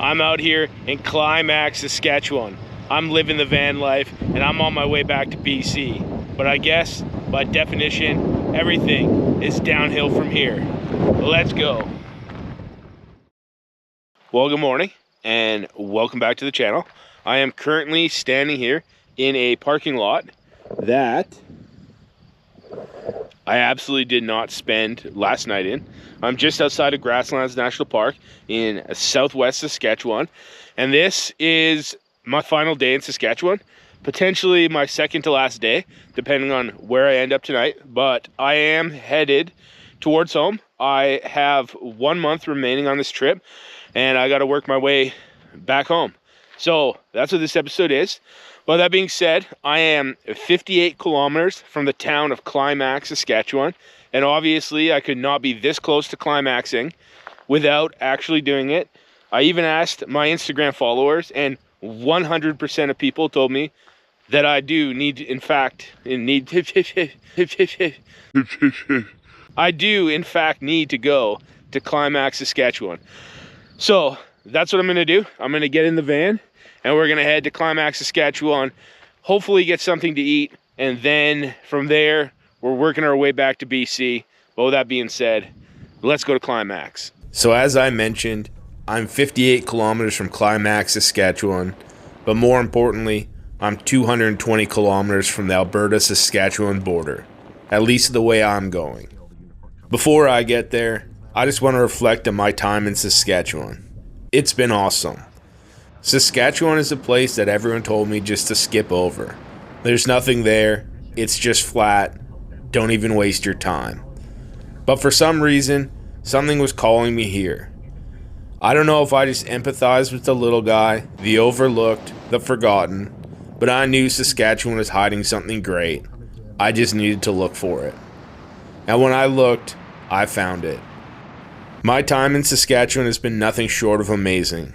I'm out here in Climax, Saskatchewan. I'm living the van life and I'm on my way back to BC. But I guess, by definition, everything is downhill from here. Let's go. Well, good morning and welcome back to the channel. I am currently standing here in a parking lot that I absolutely did not spend last night in. I'm just outside of Grasslands National Park in southwest Saskatchewan, and this is my final day in Saskatchewan, potentially my second to last day, depending on where I end up tonight, but I am headed towards home. I have 1 month remaining on this trip, and I got to work my way back home. So that's what this episode is. Well, that being said, I am 58 kilometers from the town of Climax, Saskatchewan, and obviously I could not be this close to climaxing without actually doing it. I even asked my Instagram followers, and 100% of people told me that I do need, in fact, need to go to Climax, Saskatchewan. So that's what I'm going to do. I'm going to get in the van and we're going to head to Climax, Saskatchewan, hopefully get something to eat, and then from there we're working our way back to BC. Well, with that being said, let's go to Climax. So as I mentioned, I'm 58 kilometers from Climax, Saskatchewan, but more importantly, I'm 220 kilometers from the Alberta-Saskatchewan border, at least the way I'm going. Before I get there, I just want to reflect on my time in Saskatchewan. It's been awesome. Saskatchewan is a place that everyone told me just to skip over. There's nothing there, it's just flat, don't even waste your time. But for some reason, something was calling me here. I don't know if I just empathized with the little guy, the overlooked, the forgotten, but I knew Saskatchewan was hiding something great. I just needed to look for it. And when I looked, I found it. My time in Saskatchewan has been nothing short of amazing.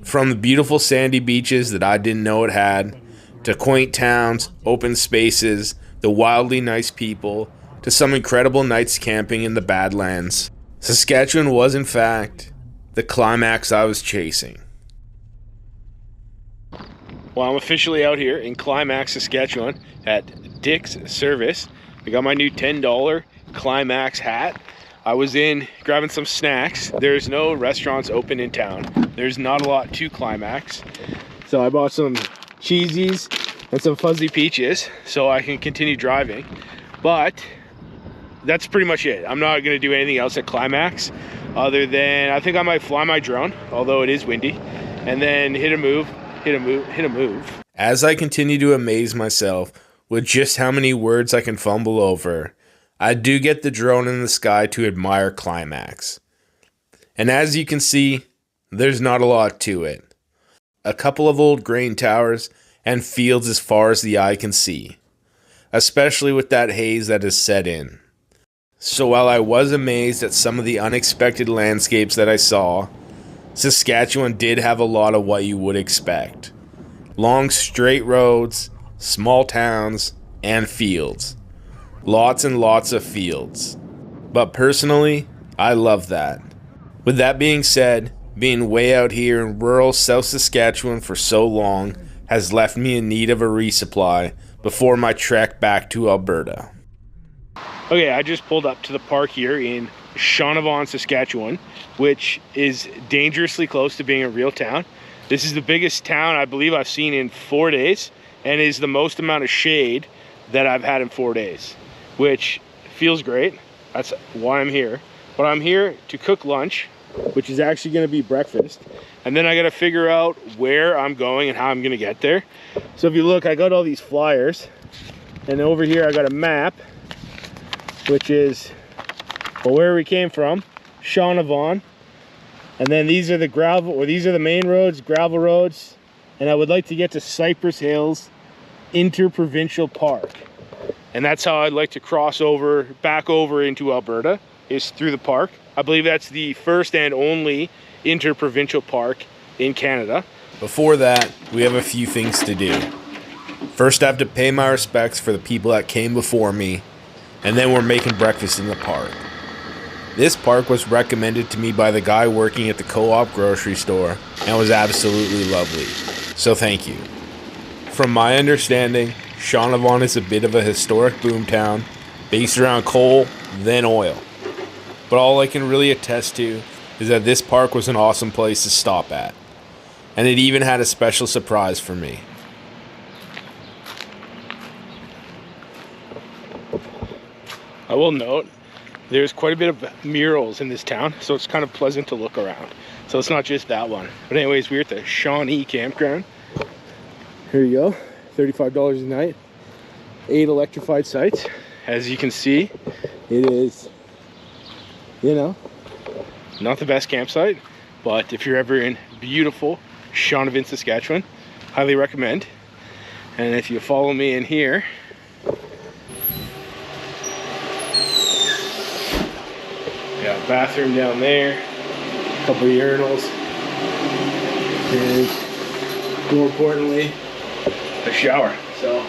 From the beautiful sandy beaches that I didn't know it had, to quaint towns, open spaces, the wildly nice people, to some incredible nights camping in the Badlands. Saskatchewan was, in fact, the climax I was chasing. Well, I'm officially out here in Climax, Saskatchewan at Dick's Service. I got my new $10 Climax hat. I was in grabbing some snacks. There's no restaurants open in town. There's not a lot to Climax. So I bought some cheesies and some fuzzy peaches so I can continue driving. But that's pretty much it. I'm not gonna do anything else at Climax other than I think I might fly my drone, although it is windy, and then hit a move. As I continue to amaze myself with just how many words I can fumble over, I do get the drone in the sky to admire Climax. And as you can see, there's not a lot to it. A couple of old grain towers and fields as far as the eye can see, especially with that haze that is set in. So while I was amazed at some of the unexpected landscapes that I saw, Saskatchewan did have a lot of what you would expect. Long straight roads, small towns, and fields. Lots and lots of fields. But personally, I love that. With that being said, being way out here in rural South Saskatchewan for so long has left me in need of a resupply before my trek back to Alberta. Okay, I just pulled up to the park here in Shaunavon, Saskatchewan, which is dangerously close to being a real town. This is the biggest town I believe I've seen in 4 days, and is the most amount of shade that I've had in 4 days, which feels great. That's why I'm here. But I'm here to cook lunch, which is actually going to be breakfast, and then I got to figure out where I'm going and how I'm going to get there. So if you look, I got all these flyers, and over here I got a map, which is where we came from, Shaunavon, and then these are the gravel, or these are the main roads, gravel roads, and I would like to get to Cypress Hills Interprovincial Park, and that's how I'd like to cross over back over into Alberta, is through the park. I believe that's the first and only interprovincial park in Canada. Before that, we have a few things to do. First, I have to pay my respects for the people that came before me, and then we're making breakfast in the park. This park was recommended to me by the guy working at the co-op grocery store and was absolutely lovely. So thank you. From my understanding, Shaunavon is a bit of a historic boomtown based around coal, then oil. But all I can really attest to is that this park was an awesome place to stop at. And it even had a special surprise for me. I will note, there's quite a bit of murals in this town, so it's kind of pleasant to look around. So it's not just that one. But anyways, we're at the Shawnee Campground. Here you go, $35 a night. 8 electrified sites. As you can see, it is, you know, not the best campsite, but if you're ever in beautiful Shaunavon, Saskatchewan, highly recommend. And if you follow me in here, got a bathroom down there, a couple of urinals, and more importantly, a shower. So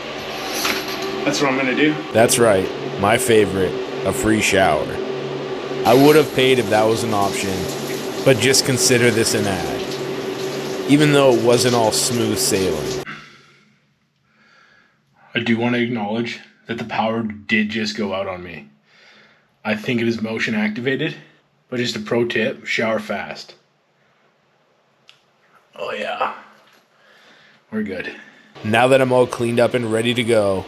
that's what I'm gonna do. That's right, my favorite, a free shower. I would have paid if that was an option, but just consider this an ad, even though it wasn't all smooth sailing. I do want to acknowledge that the power did just go out on me. I think it is motion activated, but just a pro tip, shower fast. Oh yeah, we're good. Now that I'm all cleaned up and ready to go,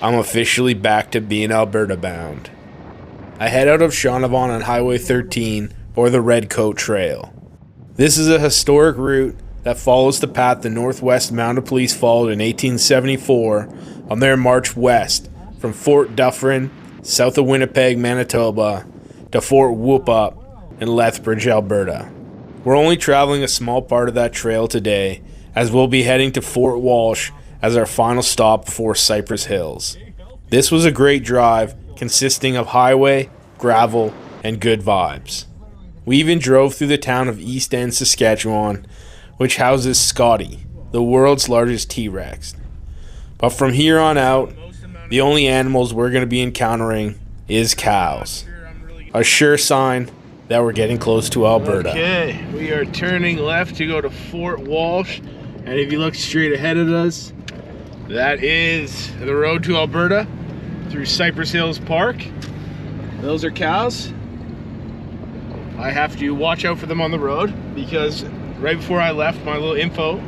I'm officially back to being Alberta bound. I head out of Shaunavon on Highway 13 or the Redcoat Trail. This is a historic route that follows the path the Northwest Mounted Police followed in 1874 on their march west from Fort Dufferin, south of Winnipeg, Manitoba, to Fort Whoop-Up in Lethbridge, Alberta. We're only traveling a small part of that trail today, as we'll be heading to Fort Walsh as our final stop before Cypress Hills. This was a great drive, consisting of highway, gravel, and good vibes. We even drove through the town of East End, Saskatchewan, which houses Scotty, the world's largest T-Rex. But from here on out, the only animals we're going to be encountering is cows. A sure sign that we're getting close to Alberta. Okay, we are turning left to go to Fort Walsh. And if you look straight ahead of us, that is the road to Alberta through Cypress Hills Park. Those are cows. I have to watch out for them on the road because right before I left my little info,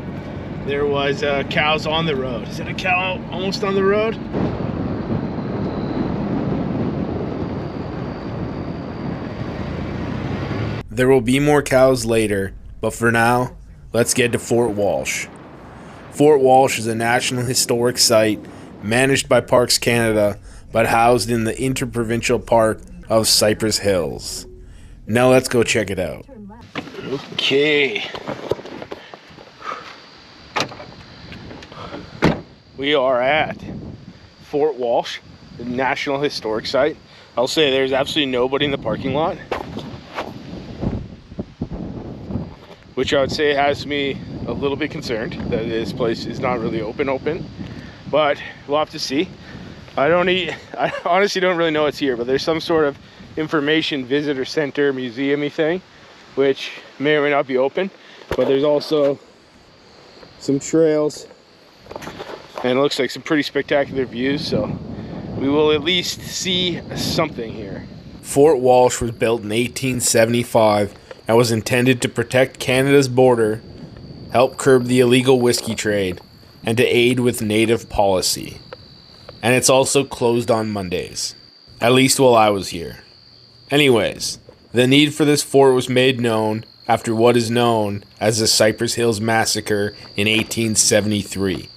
there was cows on the road. Is it a cow almost on the road? There will be more cows later, but for now, let's get to Fort Walsh. Fort Walsh is a National Historic Site managed by Parks Canada, but housed in the Interprovincial Park of Cypress Hills. Now let's go check it out. Okay. We are at Fort Walsh, the National Historic Site. I'll say there's absolutely nobody in the parking lot, which I would say has me a little bit concerned that this place is not really open, but we'll have to see. I honestly don't really know what's here, but there's some sort of information visitor center, museum-y thing, which may or may not be open, but there's also some trails, and it looks like some pretty spectacular views, so we will at least see something here. Fort Walsh was built in 1875 and was intended to protect Canada's border, help curb the illegal whiskey trade, and to aid with native policy. And it's also closed on Mondays, at least while I was here. Anyways, the need for this fort was made known after what is known as the Cypress Hills Massacre in 1873,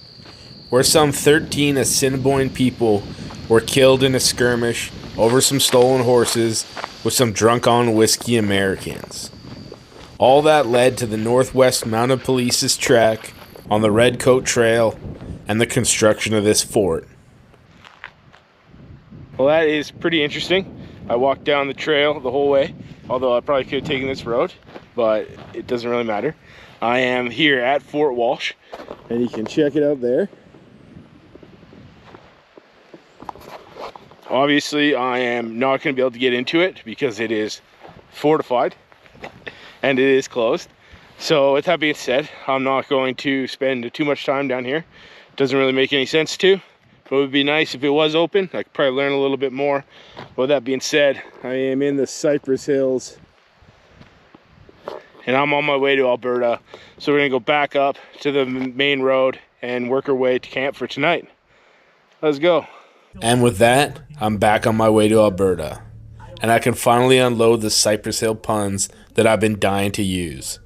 where some 13 Assiniboine people were killed in a skirmish over some stolen horses with some drunk-on whiskey Americans. All that led to the Northwest Mounted Police's trek on the Redcoat Trail and the construction of this fort. Well, that is pretty interesting. I walked down the trail the whole way, although I probably could have taken this road, but it doesn't really matter. I am here at Fort Walsh, and you can check it out there. Obviously, I am not going to be able to get into it because it is fortified, and it is closed. So with that being said, I'm not going to spend too much time down here. Doesn't really make any sense to, but it would be nice if it was open. I could probably learn a little bit more. But with that being said, I am in the Cypress Hills and I'm on my way to Alberta. So we're gonna go back up to the main road and work our way to camp for tonight. Let's go. And with that, I'm back on my way to Alberta. And I can finally unload the Cypress Hill puns that I've been dying to use.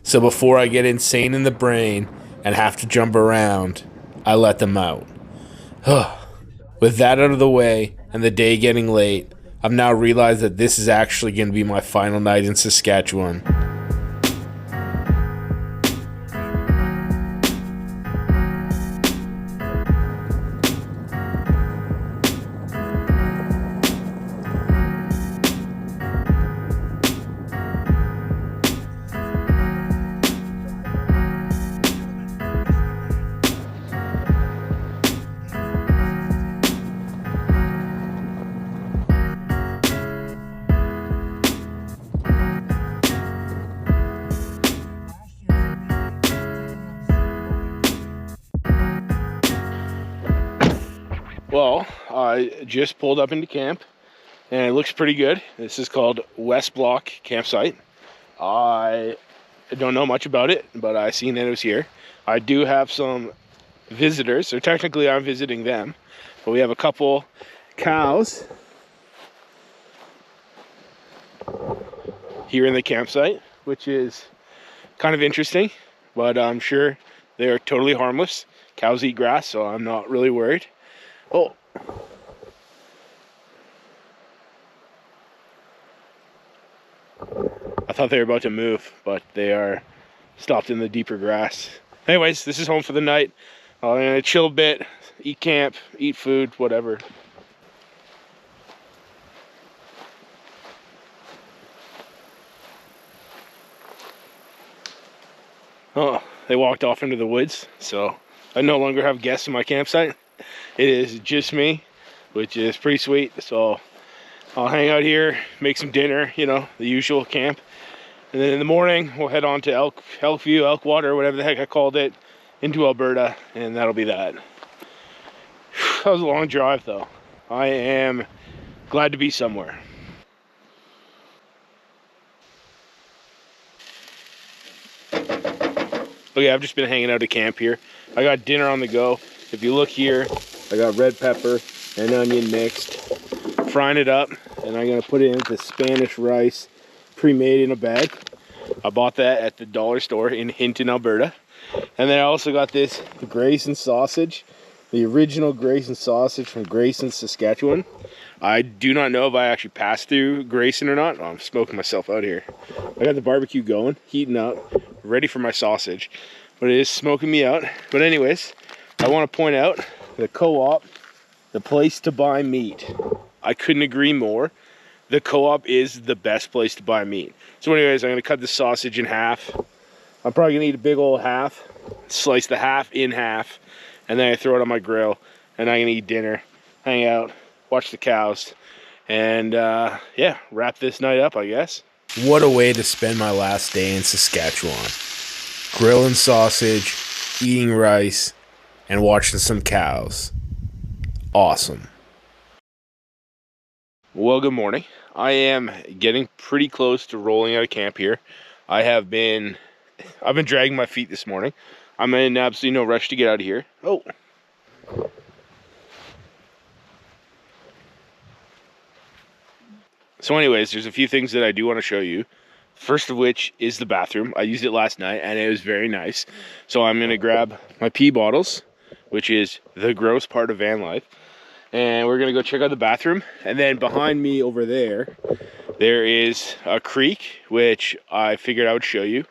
So before I get insane in the brain and have to jump around, I let them out. With that out of the way and the day getting late, I've now realized that this is actually going to be my final night in Saskatchewan. Well, I just pulled up into camp and it looks pretty good. This is called West Block Campsite. I don't know much about it, but I seen that it was here. I do have some visitors, so technically I'm visiting them, but we have a couple cows here in the campsite, which is kind of interesting, but I'm sure they're totally harmless. Cows eat grass, so I'm not really worried. Oh, I thought they were about to move, but they are stopped in the deeper grass. Anyways, this is home for the night. I'm gonna chill a bit, eat camp, eat food, whatever. Oh, they walked off into the woods, so I no longer have guests in my campsite. It is just me, which is pretty sweet. So I'll hang out here, make some dinner, you know, the usual camp. And then in the morning, we'll head on to Elkview, Elkwater, whatever the heck I called it, into Alberta, and that'll be that. That was a long drive, though. I am glad to be somewhere. Okay, I've just been hanging out at camp here. I got dinner on the go. If you look here, I got red pepper and onion mixed, frying it up, and I'm gonna put it into Spanish rice, pre-made in a bag. I bought that at the dollar store in Hinton, Alberta. And then I also got this Grayson sausage, the original Grayson sausage from Grayson, Saskatchewan. I do not know if I actually passed through Grayson or not. Oh, I'm smoking myself out here. I got the barbecue going, heating up, ready for my sausage, but it is smoking me out. But anyways, I want to point out the Co-op, the place to buy meat. I couldn't agree more. The Co-op is the best place to buy meat. So anyways, I'm going to cut the sausage in half. I'm probably going to eat a big old half, slice the half in half, and then I throw it on my grill, and I'm going to eat dinner, hang out, watch the cows, and yeah, wrap this night up, I guess. What a way to spend my last day in Saskatchewan. Grilling sausage, eating rice, and watching some cows. Awesome. Well, good morning. I am getting pretty close to rolling out of camp here. I've been dragging my feet this morning. I'm in absolutely no rush to get out of here. Oh. So anyways, there's a few things that I do want to show you. First of which is the bathroom. I used it last night and it was very nice. So I'm going to grab my pee bottles, which is the gross part of Vanlife. And we're going to go check out the bathroom. And then behind me over there, there is a creek, which I figured I would show you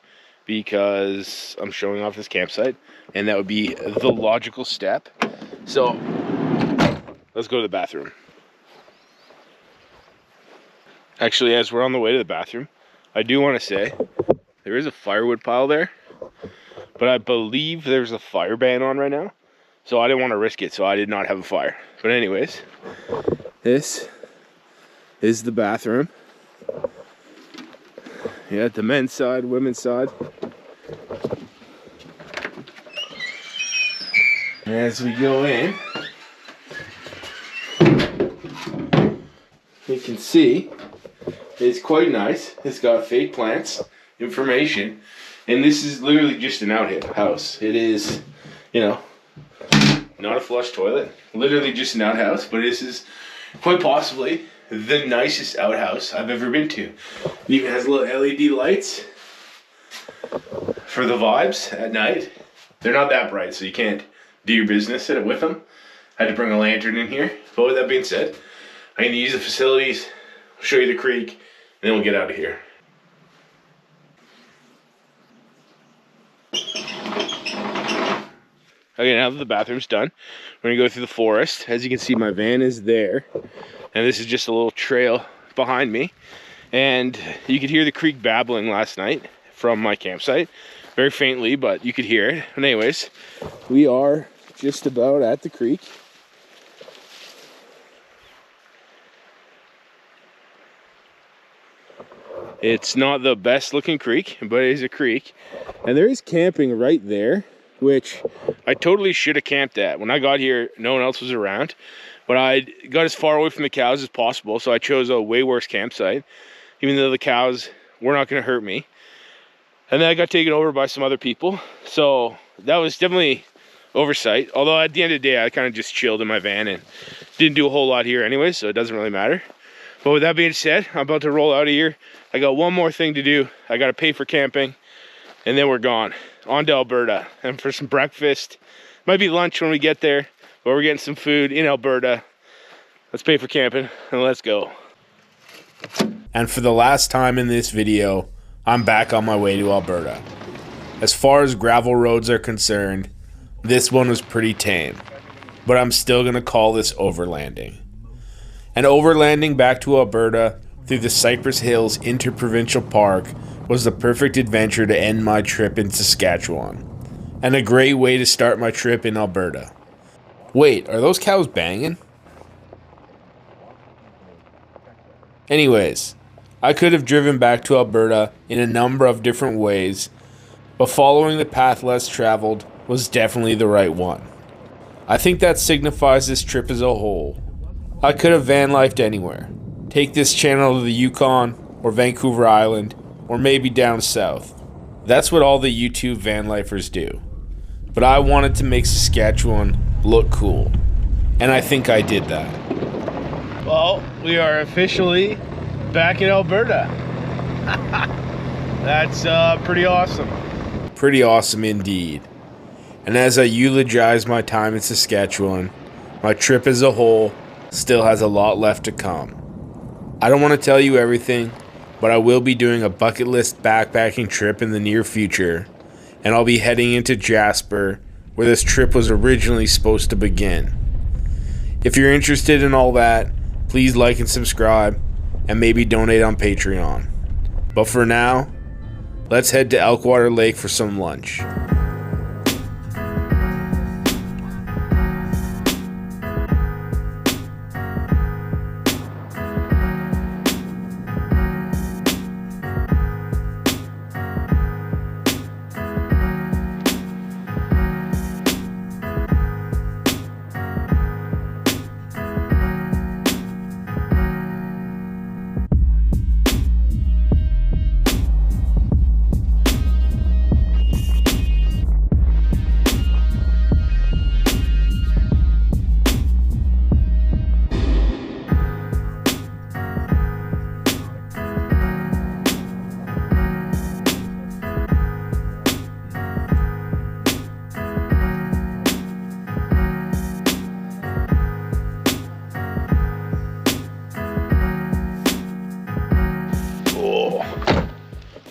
because I'm showing off this campsite. And that would be the logical step. So let's go to the bathroom. Actually, as we're on the way to the bathroom, I do want to say there is a firewood pile there, but I believe there's a fire ban on right now. So I didn't want to risk it, so I did not have a fire. But anyways, this is the bathroom. Yeah, the men's side, women's side. As we go in, you can see it's quite nice. It's got fake plants, information, and this is literally just an outhouse. It is, you know, not a flush toilet, literally just an outhouse, but this is quite possibly the nicest outhouse I've ever been to. It even has little LED lights for the vibes at night. They're not that bright, so you can't do your business with them. I had to bring a lantern in here. But with that being said, I'm going to use the facilities, show you the creek, and then we'll get out of here. Okay, now that the bathroom's done, we're gonna go through the forest. As you can see, my van is there, and this is just a little trail behind me. And you could hear the creek babbling last night from my campsite, very faintly, but you could hear it. And anyways, we are just about at the creek. It's not the best looking creek, but it is a creek, and there is camping right there, which I totally should have camped at. When I got here, no one else was around, but I got as far away from the cows as possible, so I chose a way worse campsite, even though the cows were not going to hurt me. And then I got taken over by some other people, so that was definitely oversight. Although at the end of the day, I kind of just chilled in my van and didn't do a whole lot here anyway, so it doesn't really matter. But with that being said, I'm about to roll out of here. I got one more thing to do. I got to pay for camping, and then we're gone. On to Alberta, and for some breakfast. Might be lunch when we get there, but we're getting some food in Alberta. Let's pay for camping, and let's go. And for the last time in this video, I'm back on my way to Alberta. As far as gravel roads are concerned, this one was pretty tame, but I'm still going to call this overlanding. And overlanding back to Alberta through the Cypress Hills Interprovincial Park was the perfect adventure to end my trip in Saskatchewan, and a great way to start my trip in Alberta. Wait, are those cows banging? Anyways, I could have driven back to Alberta in a number of different ways, but following the path less traveled was definitely the right one. I think that signifies this trip as a whole. I could have van-lifed anywhere. Take this channel to the Yukon, or Vancouver Island, or maybe down south. That's what all the YouTube van-lifers do. But I wanted to make Saskatchewan look cool, and I think I did that. Well, we are officially back in Alberta. That's pretty awesome. Pretty awesome indeed. And as I eulogize my time in Saskatchewan, my trip as a whole still has a lot left to come. I don't want to tell you everything, but I will be doing a bucket list backpacking trip in the near future, and I'll be heading into Jasper, where this trip was originally supposed to begin. If you're interested in all that, please like and subscribe, and maybe donate on Patreon. But for now, let's head to Elkwater Lake for some lunch.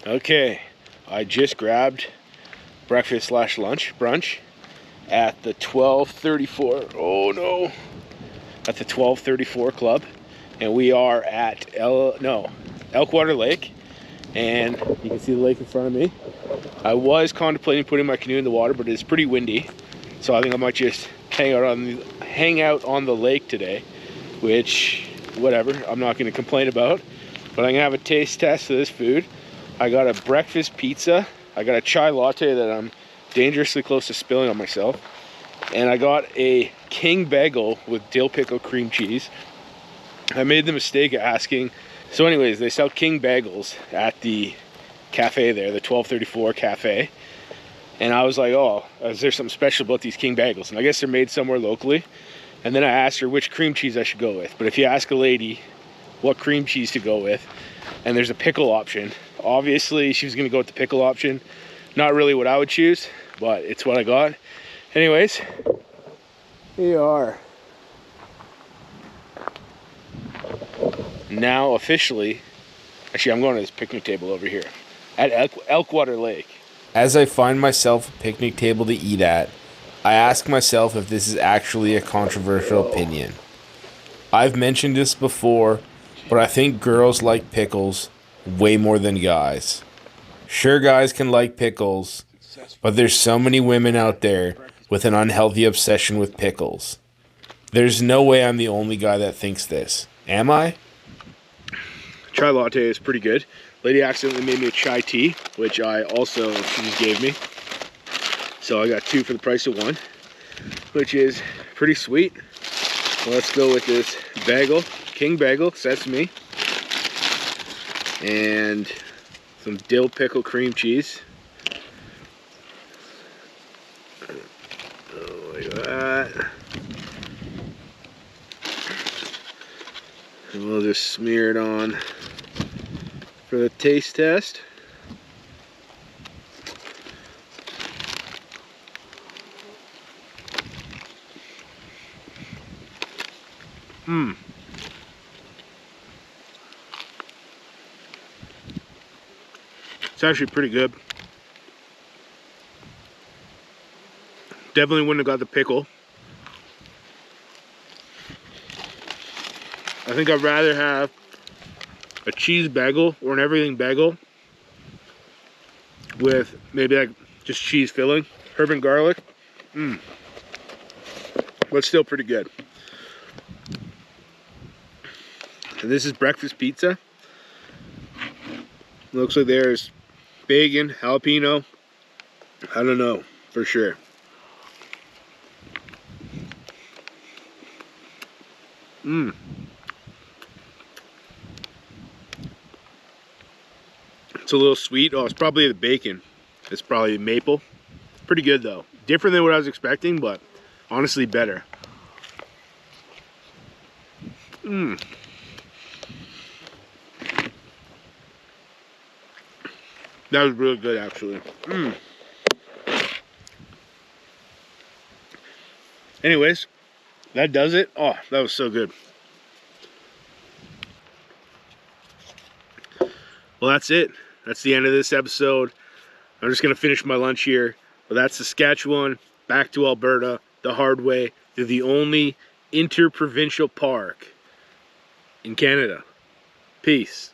Okay, I just grabbed breakfast slash lunch, brunch, at the 1234, oh no, at the 1234 Club, and we are at Elkwater Lake, and you can see the lake in front of me. I was contemplating putting my canoe in the water, but it's pretty windy, so I think I might just hang out on the lake today, which, whatever, I'm not going to complain about, but I'm going to have a taste test of this food. I got a breakfast pizza. I got a chai latte that I'm dangerously close to spilling on myself. And I got a king bagel with dill pickle cream cheese. I made the mistake of asking. So anyways, they sell king bagels at the cafe there, the 1234 cafe. And I was like, oh, is there something special about these king bagels? And I guess they're made somewhere locally. And then I asked her which cream cheese I should go with. But if you ask a lady what cream cheese to go with, and there's a pickle option, obviously she was gonna go with the pickle option. Not really what I would choose, but it's what I got. Anyways, here you are. Now officially, actually I'm going to this picnic table over here at Elkwater Lake. As I find myself a picnic table to eat at, I ask myself if this is actually a controversial opinion. I've mentioned this before, but I think girls like pickles way more than guys. Sure, guys can like pickles, but there's so many women out there with an unhealthy obsession with pickles. There's no way I'm the only guy that thinks this. Am I? Chai latte is pretty good. Lady accidentally made me a chai tea, which I also just gave me. So I got 2 for the price of 1, which is pretty sweet. Let's go with this bagel, king bagel, sesame, and some dill pickle cream cheese. Oh, like that. And we'll just smear it on for the taste test. It's actually pretty good. Definitely wouldn't have got the pickle. I think I'd rather have a cheese bagel or an everything bagel with maybe like just cheese filling, herb and garlic. But still pretty good. And this is breakfast pizza. Looks like there's bacon, jalapeno. I don't know for sure. It's a little sweet. Oh, it's probably the bacon. It's probably maple. Pretty good though. Different than what I was expecting, but honestly better. That was really good actually. Anyways, that does it. Oh, that was so good. Well, that's it. That's the end of this episode. I'm just gonna finish my lunch here. But that's Saskatchewan, back to Alberta, the hard way, to the only interprovincial park in Canada. Peace.